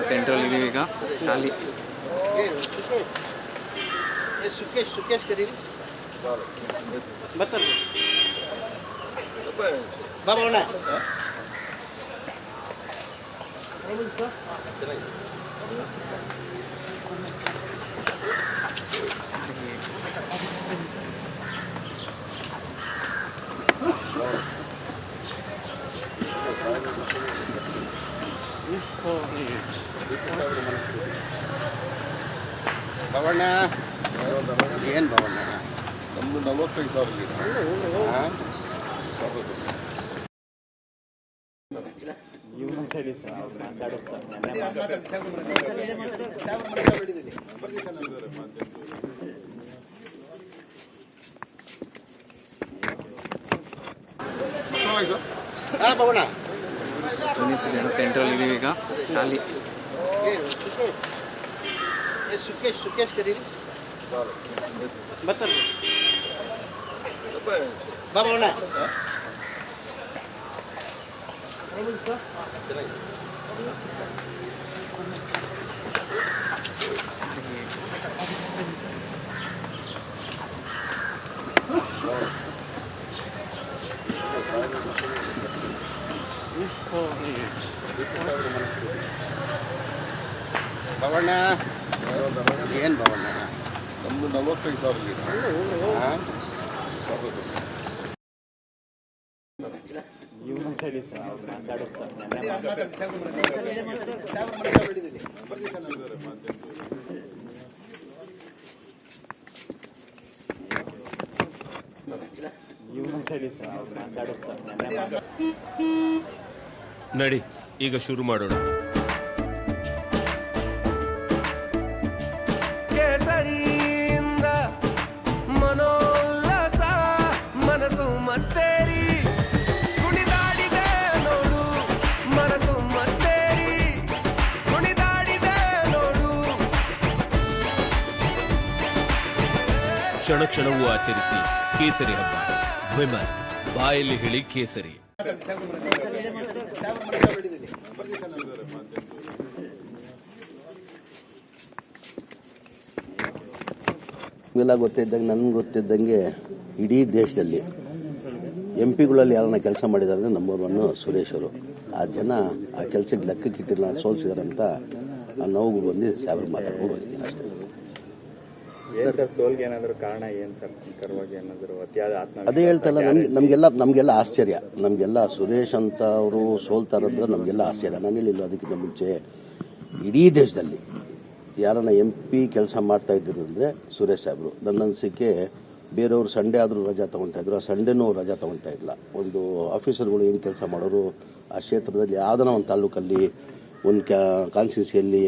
Central ಇದೀವಿ ಈಗ ಖಾಲಿ ಬವಣ್ಣ ಏನು ಬವಣ್ಣ ನಮ್ಮದು 45,000 ಬವಣ್ಣ ಸೆಂಟ್ರಲ್ ಇದೀವಿ ಈಗ ಖಾಲಿ ಸುಖೇಶ್ ಕರೀರಿ ಬವಣ್ಣ ಬವಣ್ಣ ಏನು ಬವಣ್ಣ ನಮ್ಮದು 45,000 ನಡಿ ಈಗ ಶುರು ಮಾಡೋಣ. ಕೇಸರಿಯಿಂದ ಮನೋಲ್ಲಾಸ ಮನಸ್ಸು ಮತ್ತೇರಿ ಕುಣಿದಾಡಿದೆ ನೋಡು ಮನಸ್ಸು ಮತ್ತೇರಿ ಕುಣಿದಾಡಿದೆ ನೋಡು. ಕ್ಷಣ ಕ್ಷಣವೂ ಆಚರಿಸಿ ಕೇಸರಿ ಹಬ್ಬ. ವಿಮಲ್ ಬಾಯಲ್ಲಿ ಹೇಳಿ ಕೇಸರಿ. ಇವೆಲ್ಲ ಗೊತ್ತಿದ್ದಂಗೆ ನನಗೆ ಗೊತ್ತಿದ್ದಂಗೆ ಇಡೀ ದೇಶದಲ್ಲಿ MP ಗಳಲ್ಲಿ ಯಾರನ್ನ ಕೆಲಸ ಮಾಡಿದ್ದಾರೆ ಅಂದರೆ ನಂಬರ್ 1 ಸುರೇಶ್ ಅವರು. ಆ ಜನ ಆ ಕೆಲಸಕ್ಕೆ ಲೆಕ್ಕಕ್ಕಿಟ್ಟಿಲ್ಲ, ಸೋಲ್ಸಿದಾರಂತ ಆ ನೋವು ಬಂದು ಸಾಹೇಬ್ರಿಗೆ ಮಾತಾಡ್ಕೊಂಡು ಹೋಗಿದ್ದೀನಿ ಅಷ್ಟೇ. ಸೋಲ್ಗೆ ಏನಾದರೂ ಕಾರಣ ಏನು ಸರ್? ಏನಾದರೂ ಅದೇ ಹೇಳ್ತಲ್ಲ, ನಮಗೆಲ್ಲ ಆಶ್ಚರ್ಯ. ನಮಗೆಲ್ಲ ಸುರೇಶ್ ಅಂತ ಅವರು ಸೋಲ್ತಾರಂದ್ರೆ ನಮಗೆಲ್ಲ ಆಶ್ಚರ್ಯ. ನಾನು ಹೇಳಿಲ್ಲ ಅದಕ್ಕಿಂತ ಮುಂಚೆ ಇಡೀ ದೇಶದಲ್ಲಿ ಯಾರನ್ನ MP ಕೆಲಸ ಮಾಡ್ತಾ ಇದ್ರು ಅಂದರೆ ಸುರೇಶ್ ಸಾಹೇಬರು. ನನ್ನ ಅನಿಸಿಕೆ ಬೇರೆಯವರು ಸಂಡೇ ಆದರೂ ರಜಾ ತೊಗೊಳ್ತಾ ಇದ್ರು, ಆ ಸಂಡೇನೂ ರಜಾ ತೊಗೊಳ್ತಾ ಇಲ್ಲ. ಒಂದು ಆಫೀಸರ್ಗಳು ಏನು ಕೆಲಸ ಮಾಡೋರು ಆ ಕ್ಷೇತ್ರದಲ್ಲಿ ಯಾವುದನ್ನ ಒಂದು ತಾಲೂಕಲ್ಲಿ ಒಂದು ಕಾನ್ಸ್ಟಿಟ್ಯೂನ್ಸಿಯಲ್ಲಿ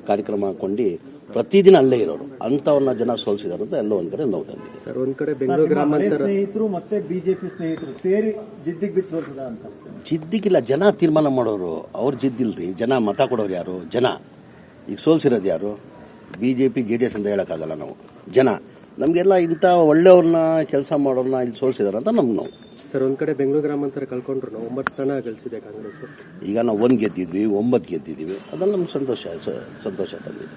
ಕಾರ್ಯಕ್ರಮ ಹಾಕೊಂಡು ಪ್ರತಿದಿನ ಅಲ್ಲೇ ಇರೋರು ಅಂಥವ್ರನ್ನ ಜನ ಸೋಲಿಸಿದಾರೆ ಅಂತ ಎಲ್ಲ ಒಂದು ಕಡೆ ನೋವು ತಂದಿದೆ ಸರ್. ಒಂದು ಕಡೆ ಬೆಂಗಳೂರು ಗ್ರಾಮಾಂತರ ಸ್ನೇಹಿತರು ಮತ್ತೆ ಬಿಜೆಪಿ ಸ್ನೇಹಿತರು ಸೇರಿ ಜಿದ್ದಿಗೆ ಬಿದ್ದು ಸೋಲಿಸಿದ ಅಂತ. ಜಿದ್ದಿಗಿಲ್ಲ, ಜನ ತೀರ್ಮಾನ ಮಾಡೋರು. ಅವ್ರು ಜಿದ್ದಿಲ್ರಿ, ಜನ ಮತ ಕೊಡೋರು ಯಾರು? ಜನ. ಈಗ ಸೋಲ್ಸಿರೋದು ಯಾರು? BJP JDS ಅಂತ ಹೇಳೋಕ್ಕಾಗಲ್ಲ ನಾವು. ಜನ ನಮಗೆಲ್ಲ ಇಂಥ ಒಳ್ಳೆಯವ್ರನ್ನ ಕೆಲಸ ಮಾಡೋರನ್ನ ಇಲ್ಲಿ ಸೋಲ್ಸಿದಾರೆ ಅಂತ ನಮ್ಗೆ ನೋವು ಸರ್. ಒಂದು ಕಡೆ ಬೆಂಗಳೂರು ಗ್ರಾಮಾಂತರ ಕಳ್ಕೊಂಡ್ರು ನಾವು 9 ಸ್ಥಾನ ಗಳಿಸಿದೆ ಕಾಂಗ್ರೆಸ್. ಈಗ ನಾವು 1 ಗೆದ್ದಿದ್ವಿ, 9 ಗೆದ್ದಿದ್ದೀವಿ. ಅದೆಲ್ಲ ನಮ್ಗೆ ಸಂತೋಷ ತಂದಿದೆ.